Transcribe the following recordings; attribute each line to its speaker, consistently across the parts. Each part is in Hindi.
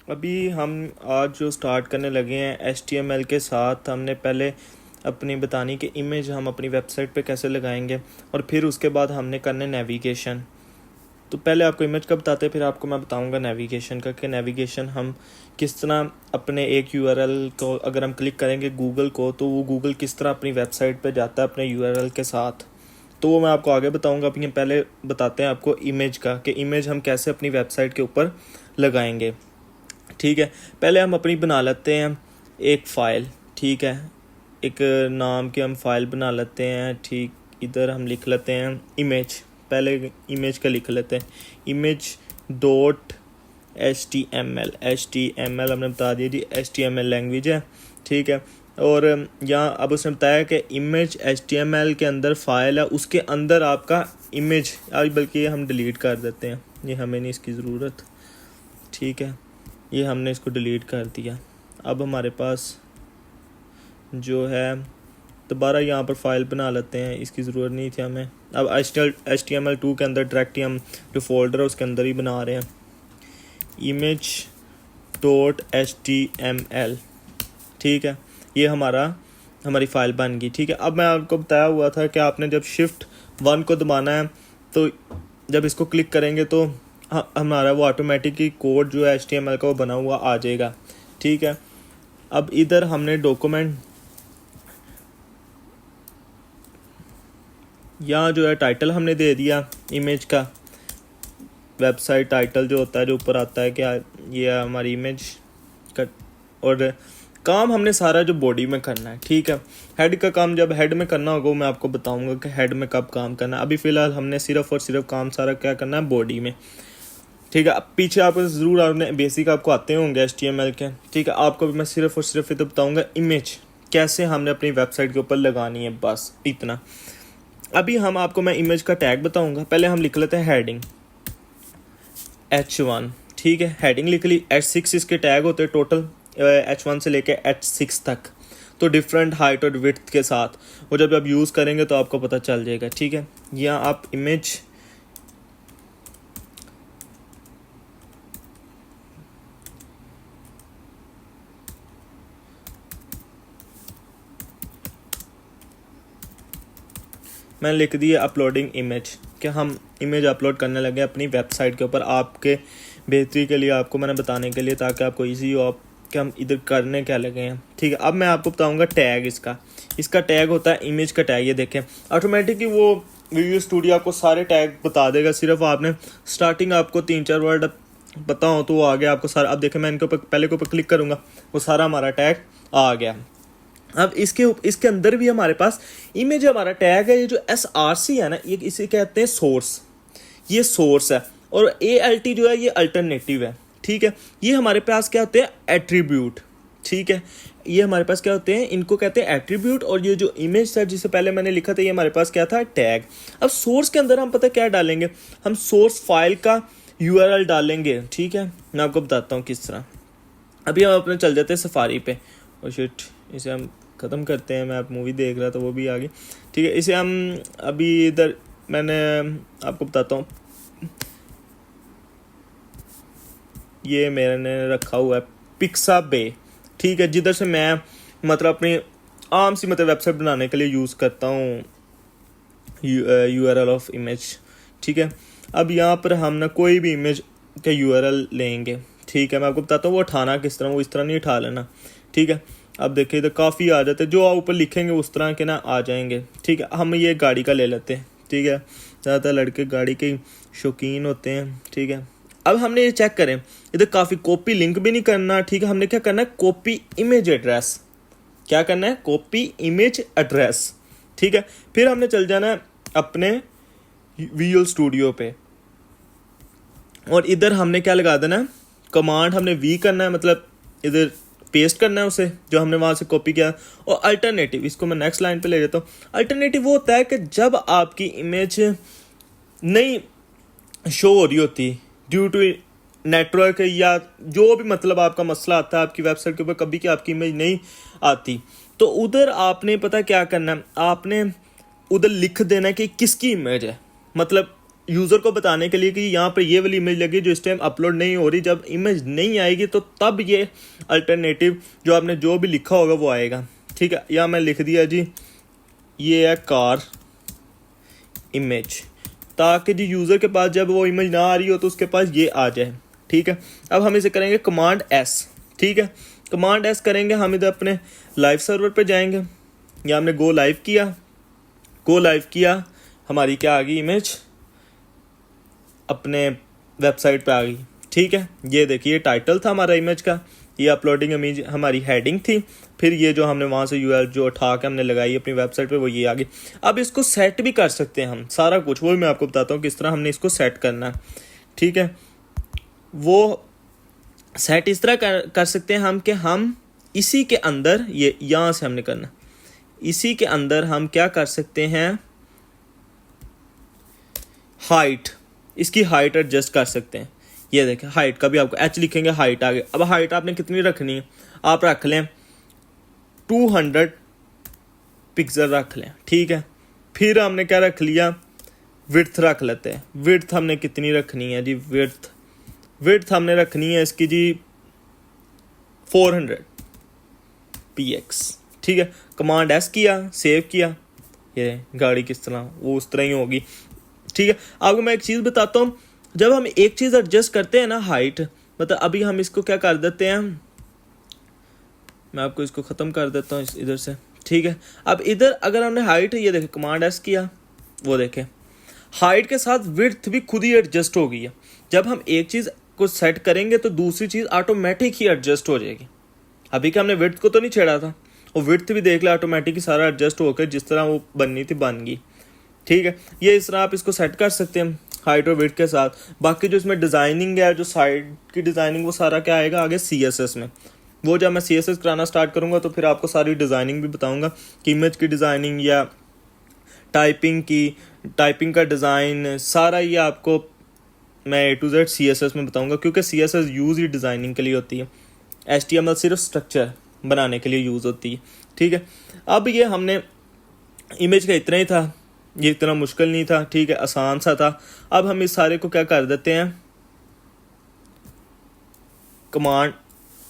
Speaker 1: अभी हम आज जो स्टार्ट करने लगे हैं HTML के साथ, हमने पहले अपनी बतानी कि इमेज हम अपनी वेबसाइट पे कैसे लगाएंगे और फिर उसके बाद हमने करने नेविगेशन। तो पहले आपको इमेज का बताते हैं, फिर आपको मैं बताऊंगा नेविगेशन का कि नेविगेशन हम किस तरह अपने एक URL को अगर हम क्लिक करेंगे गूगल को, तो वो गूगल किस तरह अपनी वेबसाइट पे जाता है अपने URL के साथ। तो वो मैं आपको आगे बताऊंगा। अभी पहले बताते हैं आपको इमेज का कि इमेज हम कैसे अपनी वेबसाइट के ऊपर लगाएंगे। ठीक है, पहले हम अपनी बना लेते हैं एक फ़ाइल। ठीक है, एक नाम की हम फाइल बना लेते हैं। ठीक, इधर हम लिख लेते हैं इमेज। पहले इमेज का लिख लेते हैं इमेज डॉट HTML हमने बता दिया जी, HTML लैंग्वेज है। ठीक है, और यहाँ अब उसने बताया कि इमेज HTML के अंदर फाइल है, उसके अंदर आपका इमेज, बल्कि ये हम डिलीट कर देते हैं, ये हमें नहीं इसकी ज़रूरत। ठीक है, ये हमने इसको डिलीट कर दिया। अब हमारे पास जो है दोबारा यहाँ पर फाइल बना लेते हैं, इसकी ज़रूरत नहीं थी हमें। अब HTML2 के अंदर डायरेक्टली हम जो फोल्डर है उसके अंदर ही बना रहे हैं इमेज डॉट HTML। ठीक है, ये हमारी फ़ाइल बन गई। ठीक है, अब मैं आपको बताया हुआ था कि आपने जब Shift 1 को दबाना है तो जब इसको क्लिक करेंगे तो हमारा वो ऑटोमेटिकली कोड जो है HTML का वो बना हुआ आ जाएगा। ठीक है, अब इधर हमने डॉक्यूमेंट, यहाँ जो है टाइटल हमने दे दिया इमेज का, वेबसाइट टाइटल जो होता है जो ऊपर आता है क्या, ये हमारी इमेज का। और काम हमने सारा जो बॉडी में करना है। ठीक है, हेड का काम जब हेड में करना होगा मैं आपको बताऊंगा कि हेड में कब काम करना है। अभी फ़िलहाल हमने सिर्फ और सिर्फ काम सारा क्या करना है, बॉडी में। ठीक है, अब पीछे आपको ज़रूर आपने बेसिक आपको आते होंगे HTML के। ठीक है, आपको भी मैं सिर्फ और सिर्फ तो बताऊंगा इमेज कैसे हमने अपनी वेबसाइट के ऊपर लगानी है, बस इतना। अभी आपको मैं इमेज का टैग बताऊंगा। पहले हम लिख लेते हैं हेडिंग H1। ठीक है, हेडिंग लिख ली। H6 इसके टैग होते हैं टोटल, H1 से लेके H6 तक, तो डिफरेंट हाइट और विड्थ के साथ। वो जब आप यूज़ करेंगे तो आपको पता चल जाएगा। ठीक है, यहाँ आप इमेज मैंने लिख दिया अपलोडिंग इमेज, कि हम इमेज अपलोड करने लगे अपनी वेबसाइट के ऊपर। आपके बेहतरी के लिए, आपको मैंने बताने के लिए, ताकि आपको इजी हो आप कि हम इधर करने क्या लगे हैं। ठीक है, अब मैं आपको बताऊंगा टैग इसका टैग होता है इमेज का टैग। ये देखें ऑटोमेटिकली वो विजुअल स्टूडियो आपको सारे टैग बता देगा, सिर्फ आपने स्टार्टिंग आपको 3-4 वर्ड पता हो तो वो आ गया आपको सारा। अब देखें मैं इनके ऊपर पहले के ऊपर क्लिक करूँगा, वो सारा हमारा टैग आ गया। अब इसके अंदर भी हमारे पास इमेज हमारा टैग है। ये जो SRC है ना, ये इसे कहते हैं सोर्स, ये सोर्स है। और ALT जो है ये अल्टरनेटिव है। ठीक है, ये हमारे पास क्या होते हैं, एट्रीब्यूट। ठीक है, ये हमारे पास क्या होते हैं, इनको कहते हैं एट्रीब्यूट। और ये जो इमेज था जिसे पहले मैंने लिखा था, ये हमारे पास क्या था, टैग। अब सोर्स के अंदर हम पता क्या डालेंगे, हम सोर्स फाइल का URL डालेंगे। ठीक है, मैं आपको बताता हूँ किस तरह। अभी हम अपने चल जाते हैं सफारी पे। और शिट, इसे हम ख़त्म करते हैं। मैं आप मूवी देख रहा था, वो भी आ गई। ठीक है, इसे हम अभी इधर मैंने आपको बताता हूँ, ये मैंने रखा हुआ है पिक्साबे। ठीक है, जिधर से मैं मतलब अपनी आम सी मतलब वेबसाइट बनाने के लिए यूज़ करता हूँ URL ऑफ इमेज। ठीक है, अब यहाँ पर हम ना कोई भी इमेज का URL लेंगे। ठीक है, मैं आपको बताता हूँ वो उठाना किस तरह, वो इस तरह नहीं उठा लेना। ठीक है, अब देखिए इधर काफ़ी आ जाते हैं, जो आप ऊपर लिखेंगे उस तरह के ना आ जाएंगे। ठीक है, हम ये गाड़ी का ले लेते हैं। ठीक है, ज़्यादातर लड़के गाड़ी के शौकीन होते हैं। ठीक है, अब हमने ये चेक करें, इधर काफ़ी कॉपी लिंक भी नहीं करना। ठीक है, हमने क्या करना है, कॉपी इमेज एड्रेस। क्या करना है, कॉपी इमेज एड्रेस। ठीक है, फिर हमने चल जाना है अपने विजुअल स्टूडियो पे, और इधर हमने क्या लगा देना है, कमांड हमने V करना है, मतलब इधर पेस्ट करना है उसे जो हमने वहाँ से कॉपी किया। और अल्टरनेटिव, इसको मैं नेक्स्ट लाइन पे ले जाता हूँ। अल्टरनेटिव वो होता है कि जब आपकी इमेज नहीं शो हो रही होती ड्यू टू नेटवर्क या जो भी मतलब आपका मसला आता है आपकी वेबसाइट के ऊपर, कभी कि आपकी इमेज नहीं आती, तो उधर आपने पता क्या करना है, आपने उधर लिख देना कि किसकी इमेज है। मतलब यूज़र को बताने के लिए कि यहाँ पर ये वाली इमेज लगी जो इस टाइम अपलोड नहीं हो रही, जब इमेज नहीं आएगी तो तब ये अल्टरनेटिव जो आपने जो भी लिखा होगा वो आएगा। ठीक है, यहाँ मैं लिख दिया जी ये है कार इमेज, ताकि जी यूज़र के पास जब वो इमेज ना आ रही हो तो उसके पास ये आ जाए। ठीक है, अब हम इसे करेंगे कमांड एस। ठीक है, कमांड एस करेंगे, हम इधर अपने लाइव सर्वर पे जाएंगे, या हमने गो लाइव किया, हमारी क्या आ गई इमेज अपने वेबसाइट पे आ गई। ठीक है, ये देखिए टाइटल था हमारा इमेज का, ये अपलोडिंग इमेज हमारी हेडिंग थी, फिर ये जो हमने वहाँ से यूआरएल जो उठा के हमने लगाई अपनी वेबसाइट पे वो ये आ गई। अब इसको सेट भी कर सकते हैं हम, सारा कुछ वो मैं आपको बताता हूँ किस तरह हमने इसको सेट करना है। ठीक है, वो सेट इस तरह कर सकते हैं हम कि हम इसी के अंदर ये यहाँ से हमने करना, इसी के अंदर हम क्या कर सकते हैं, हाइट, इसकी हाइट एडजस्ट कर सकते हैं। ये देखें हाइट का भी आपको एच लिखेंगे, हाइट आ गई। अब हाइट आपने कितनी रखनी है, आप रख लें 200 पिक्सल रख लें। ठीक है, फिर हमने क्या रख लिया, विड्थ रख लेते हैं। विड्थ हमने कितनी रखनी है जी, विड्थ हमने रखनी है इसकी जी 400 px। ठीक है, कमांड एस किया, सेव किया, ये गाड़ी किस तरह वो उस तरह ही होगी। ठीक है, आपको मैं एक चीज़ बताता हूँ, जब हम एक चीज़ एडजस्ट करते हैं ना हाइट, मतलब अभी हम इसको क्या कर देते हैं, मैं आपको इसको ख़त्म कर देता हूँ इधर से। ठीक है, अब इधर अगर हमने हाइट, ये देखें कमांड एस किया, वो देखें हाइट के साथ विड्थ भी खुद ही एडजस्ट हो गई है। जब हम एक चीज़ को सेट करेंगे तो दूसरी चीज़ ऑटोमेटिक ही एडजस्ट हो जाएगी। अभी क्या हमने विड्थ को तो नहीं छेड़ा था, और विड्थ भी देख लिया ऑटोमेटिक ही सारा एडजस्ट होकर जिस तरह वो बननी थी बन गई। ठीक है, ये इस तरह आप इसको सेट कर सकते हैं हाइट और विड्थ के साथ। बाकी जो इसमें डिज़ाइनिंग है, जो साइड की डिज़ाइनिंग, वो सारा क्या आएगा आगे CSS में। वो जब मैं CSS कराना स्टार्ट करूँगा तो फिर आपको सारी डिज़ाइनिंग भी बताऊँगा कि इमेज की डिज़ाइनिंग या टाइपिंग का डिज़ाइन, सारा ये आपको मैं A to Z CSS में बताऊँगा, क्योंकि CSS यूज़ ही डिज़ाइनिंग के लिए होती है, HTML सिर्फ स्ट्रक्चर बनाने के लिए यूज़ होती है। ठीक है, अब ये हमने इमेज का इतना ही था, ये इतना मुश्किल नहीं था। ठीक है, आसान सा था। अब हम इस सारे को क्या कर देते हैं, कमांड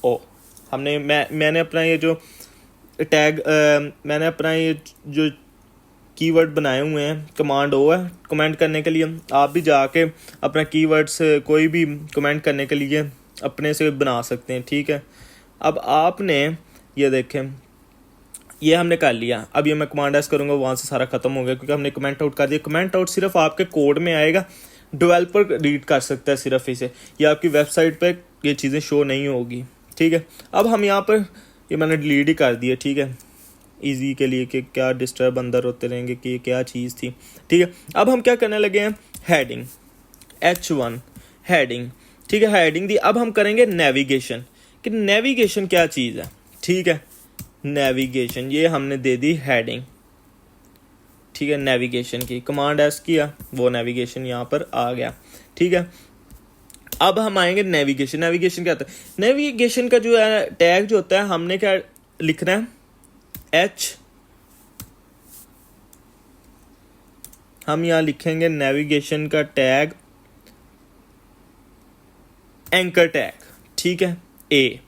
Speaker 1: ओ, मैंने अपना ये जो टैग मैंने अपना ये जो कीवर्ड बनाए हुए हैं, कमांड ओ है कमेंट करने के लिए। आप भी जाके अपना कीवर्ड्स कोई भी कमेंट करने के लिए अपने से बना सकते हैं। ठीक है, अब आपने ये देखें ये हमने कर लिया। अब ये मैं कमांड एस करूँगा, वहाँ से सारा खत्म हो गया क्योंकि हमने कमेंट आउट कर दिया। कमेंट आउट सिर्फ आपके कोड में आएगा, डेवलपर रीड कर सकता है सिर्फ इसे, या आपकी वेबसाइट पे ये चीज़ें शो नहीं होगी। ठीक है, अब हम यहाँ पर ये मैंने डिलीट ही कर दिया। ठीक है, ईजी के लिए कि क्या डिस्टर्ब अंदर होते रहेंगे कि ये क्या चीज़ थी। ठीक है, अब हम क्या करने लगे हैं, हेडिंग H1 हेडिंग। ठीक है, हेडिंग दी। अब हम करेंगे नेविगेशन, कि नेविगेशन क्या चीज़ है। ठीक है, नेविगेशन ये हमने दे दी हेडिंग। ठीक है, नेविगेशन की कमांड एस किया, वो नेविगेशन यहाँ पर आ गया। ठीक है, अब हम आएंगे नेविगेशन। नेविगेशन क्या होता है, नेविगेशन का जो है टैग जो होता है, हमने क्या लिखना है, हम यहाँ लिखेंगे नेविगेशन का टैग एंकर टैग। ठीक है, ए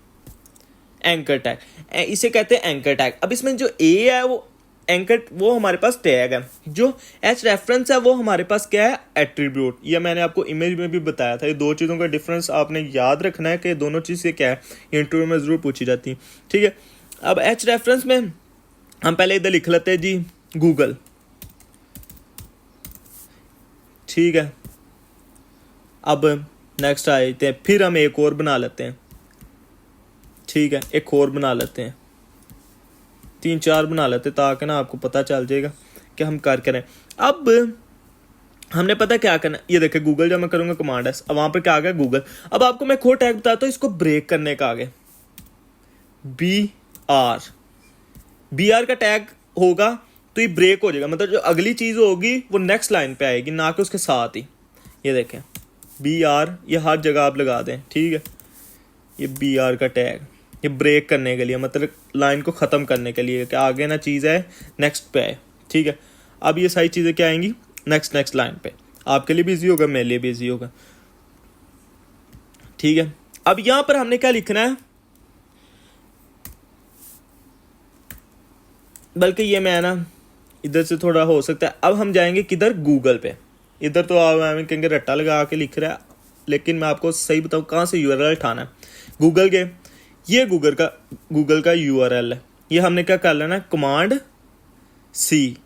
Speaker 1: एंकर टैग, इसे कहते हैं एंकर टैग। अब इसमें जो ए है वो एंकर, वो हमारे पास टैग है। जो एच रेफरेंस है वो हमारे पास क्या है, एट्रीब्यूट। ये मैंने आपको इमेज में भी बताया था। ये दो चीज़ों का डिफरेंस आपने याद रखना है कि दोनों चीज़ से क्या है, ये इंटरव्यू में ज़रूर पूछी जाती है। ठीक है, अब एच रेफरेंस में हम पहले इधर लिख लेते हैं जी गूगल। ठीक है, अब नेक्स्ट आते हैं, फिर हम एक और बना लेते हैं। ठीक है, एक और बना लेते हैं, 3-4 बना लेते हैं ताकि ना आपको पता चल जाएगा कि हम कर करें। अब हमने पता क्या करना, ये देखें गूगल जब मैं करूँगा कमांड एस, अब वहाँ पर क्या आ गया गूगल। अब आपको मैं खोर टैग बताता हूँ, इसको ब्रेक करने का आगे BR का टैग होगा तो ये ब्रेक हो जाएगा, मतलब जो अगली चीज़ होगी वो नेक्स्ट लाइन पे आएगी, ना कि उसके साथ ही। ये देखें BR, ये हर जगह आप लगा दें। ठीक है, ये BR का टैग, ये ब्रेक करने के लिए, मतलब लाइन को ख़त्म करने के लिए कि आगे ना चीज़ है नेक्स्ट पे आए। ठीक है, अब ये सारी चीज़ें क्या आएंगी, नेक्स्ट लाइन पे। आपके लिए भी ईजी होगा, मेरे लिए भी ईजी होगा। ठीक है, अब यहां पर हमने क्या लिखना है, बल्कि ये मैं ना इधर से थोड़ा हो सकता है। अब हम जाएंगे किधर, गूगल पे। इधर तो आप हमें कहेंगे रट्टा लगा के लिख रहा है, लेकिन मैं आपको सही बताऊं कहाँ से यूआरएल उठाना है। गूगल के, ये गूगल का यूआरएल है। ये हमने क्या कर लेना है, कमांड सी,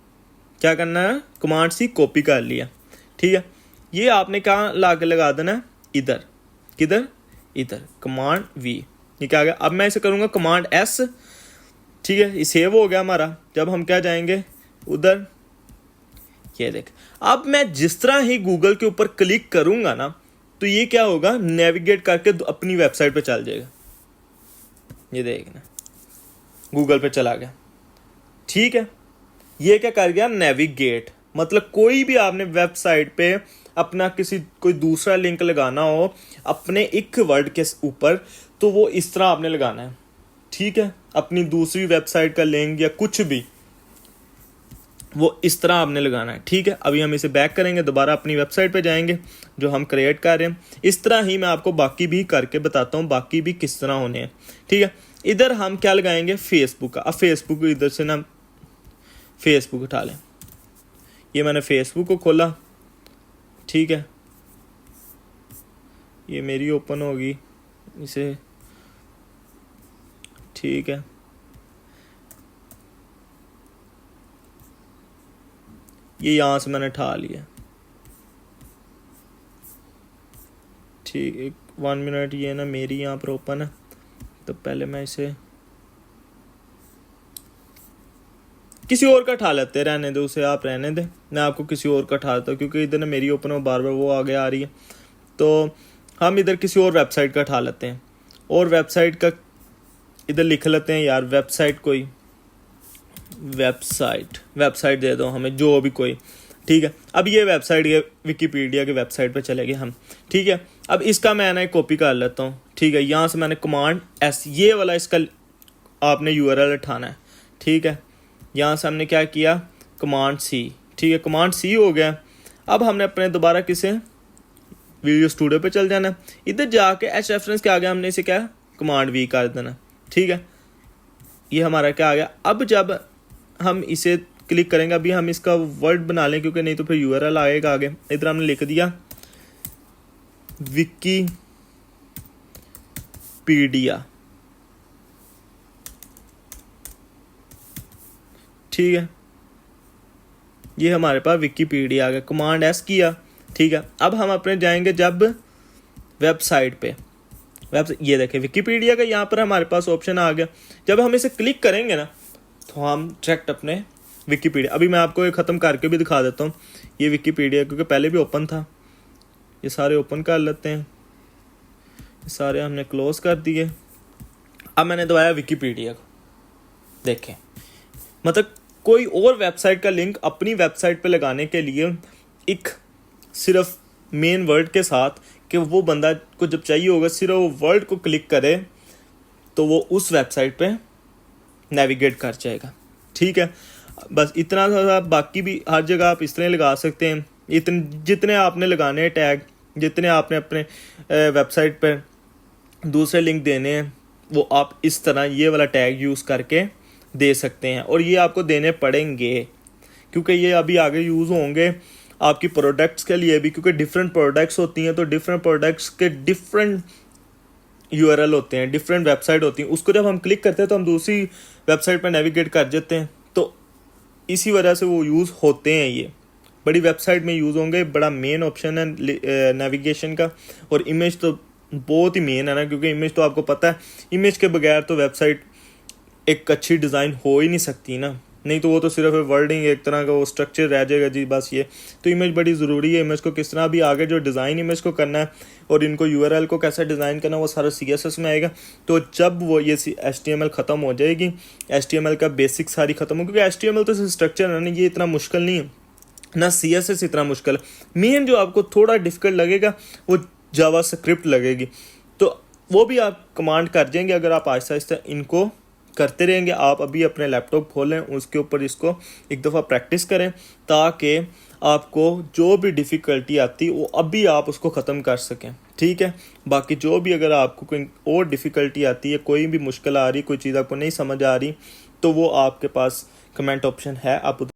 Speaker 1: क्या करना है, कमांड सी कॉपी कर लिया। ठीक है, ये आपने कहाँ ला के लगा देना है, इधर, किधर, इधर, कमांड वी। ये क्या आ गया। अब मैं इसे करूँगा कमांड एस। ठीक है, ये सेव हो गया हमारा। जब हम क्या जाएंगे उधर, ये देख, अब मैं जिस तरह ही गूगल के ऊपर क्लिक करूंगा ना, तो ये क्या होगा, नेविगेट करके अपनी वेबसाइट पे चल जाएगा। ये देखना, गूगल पे चला गया। ठीक है, ये क्या कर गया, नेविगेट। मतलब कोई भी आपने वेबसाइट पे अपना कोई दूसरा लिंक लगाना हो अपने एक वर्ड के ऊपर, तो वो इस तरह आपने लगाना है। ठीक है, अपनी दूसरी वेबसाइट का लिंक या कुछ भी वो इस तरह आपने लगाना है। ठीक है, अभी हम इसे बैक करेंगे, दोबारा अपनी वेबसाइट पे जाएंगे जो हम क्रिएट कर रहे हैं। इस तरह ही मैं आपको बाकी भी करके बताता हूँ, बाकी भी किस तरह होने हैं। ठीक है, इधर हम क्या लगाएंगे, फेसबुक का। अब फेसबुक इधर से ना फेसबुक उठा लें। ये मैंने फेसबुक को खोला। ठीक है, ये मेरी ओपन होगी इसे। ठीक है, ये यहाँ से मैंने उठा लिया। ठीक, 1 मिनट, ये ना मेरी यहाँ पर ओपन है, तो पहले मैं इसे किसी और का उठा लेते, रहने दो उसे, आप रहने दें, मैं आपको किसी और का उठाता हूँ, क्योंकि इधर ना मेरी ओपन हो, बार बार वो आगे आ रही है। तो हम इधर किसी और वेबसाइट का उठा लेते हैं, और वेबसाइट का इधर लिख लेते हैं यार, वेबसाइट कोई वेबसाइट दे दो हमें, जो भी कोई। ठीक है, अब ये वेबसाइट, ये विकीपीडिया की वेबसाइट पे चले गए हम। ठीक है, अब इसका मैं ना कॉपी कर लेता हूँ। ठीक है, यहाँ से मैंने कमांड एस, ये वाला इसका आपने यूआरएल उठाना है। ठीक है, यहाँ से हमने क्या किया, कमांड सी। ठीक है, कमांड सी हो गया। अब हमने अपने दोबारा किसे, वीडियो स्टूडियो पे चल जाना। इधर जाके एच रेफरेंस के आगे हमने इसे क्या, कमांड वी कर देना। ठीक है, ये हमारा क्या आ गया। अब जब हम इसे क्लिक करेंगे, अभी हम इसका वर्ड बना लें, क्योंकि नहीं तो फिर यूआरएल आएगा आगे। इधर हमने लिख दिया विकीपीडिया। ठीक है, ये हमारे पास विकीपीडिया आ गया, कमांड एस किया। ठीक है, अब हम अपने जाएंगे जब वेबसाइट पे, ये देखें विकीपीडिया का यहाँ पर हमारे पास ऑप्शन आ गया। जब हम इसे क्लिक करेंगे ना, तो हम डायरेक्ट अपने विकीपीडिया, अभी मैं आपको ये ख़त्म करके भी दिखा देता हूँ। ये विकीपीडिया क्योंकि पहले भी ओपन था, ये सारे ओपन कर लेते हैं, ये सारे हमने क्लोज कर दिए। अब मैंने दबाया विकीपीडिया को, देखें, मतलब कोई और वेबसाइट का लिंक अपनी वेबसाइट पे लगाने के लिए एक सिर्फ मेन वर्ड के साथ, कि वो बंदा को जब चाहिए होगा सिर्फ वो वर्ड को क्लिक करे तो वो उस वेबसाइट पे नेविगेट कर जाएगा। ठीक है, बस इतना सा, बाकी भी हर जगह आप इस तरह लगा सकते हैं। जितने आपने लगाने हैं टैग, जितने आपने अपने वेबसाइट पर दूसरे लिंक देने हैं, वो आप इस तरह ये वाला टैग यूज़ करके दे सकते हैं। और ये आपको देने पड़ेंगे, क्योंकि ये अभी आगे यूज़ होंगे आपकी प्रोडक्ट्स के लिए भी, क्योंकि डिफरेंट प्रोडक्ट्स होती हैं, तो डिफरेंट प्रोडक्ट्स के डिफरेंट यूआरएल होते हैं, डिफरेंट वेबसाइट होती हैं। उसको जब हम क्लिक करते हैं तो हम दूसरी वेबसाइट पर नेविगेट कर जाते हैं, तो इसी वजह से वो यूज़ होते हैं। ये बड़ी वेबसाइट में यूज़ होंगे, बड़ा मेन ऑप्शन है नेविगेशन का। और इमेज तो बहुत ही मेन है ना, क्योंकि इमेज तो आपको पता है, इमेज के बगैर तो वेबसाइट एक अच्छी डिज़ाइन हो ही नहीं सकती ना, नहीं तो वो तो सिर्फ वर्डिंग, एक तरह का वो स्ट्रक्चर रह जाएगा जी, बस ये तो इमेज बड़ी ज़रूरी है। इमेज को किस तरह भी आगे जो डिज़ाइन इमेज को करना है और इनको यूआरएल को कैसे डिज़ाइन करना है, वो सारा सीएसएस में आएगा। तो जब वो ये एचटीएमएल ख़त्म हो जाएगी, एचटीएमएल का बेसिक सारी ख़त्म हो, क्योंकि एचटीएमएल तो स्ट्रक्चर है ना, ये इतना मुश्किल नहीं है ना, सीएसएस इतना मुश्किल है। मेन जो आपको थोड़ा डिफ़िकल्ट लगेगा वो जावास्क्रिप्ट लगेगी, तो वो भी आप कमांड कर जाएंगे अगर आप आहिस्ता आहिस्ता इनको करते रहेंगे। आप अभी अपने लैपटॉप खोलें, उसके ऊपर इसको एक दफ़ा प्रैक्टिस करें ताकि आपको जो भी डिफ़िकल्टी आती वो अभी आप उसको ख़त्म कर सकें, ठीक है। बाकी जो भी अगर आपको कोई और डिफ़िकल्टी आती है, कोई भी मुश्किल आ रही, कोई चीज़ आपको नहीं समझ आ रही, तो वो आपके पास कमेंट ऑप्शन है, आप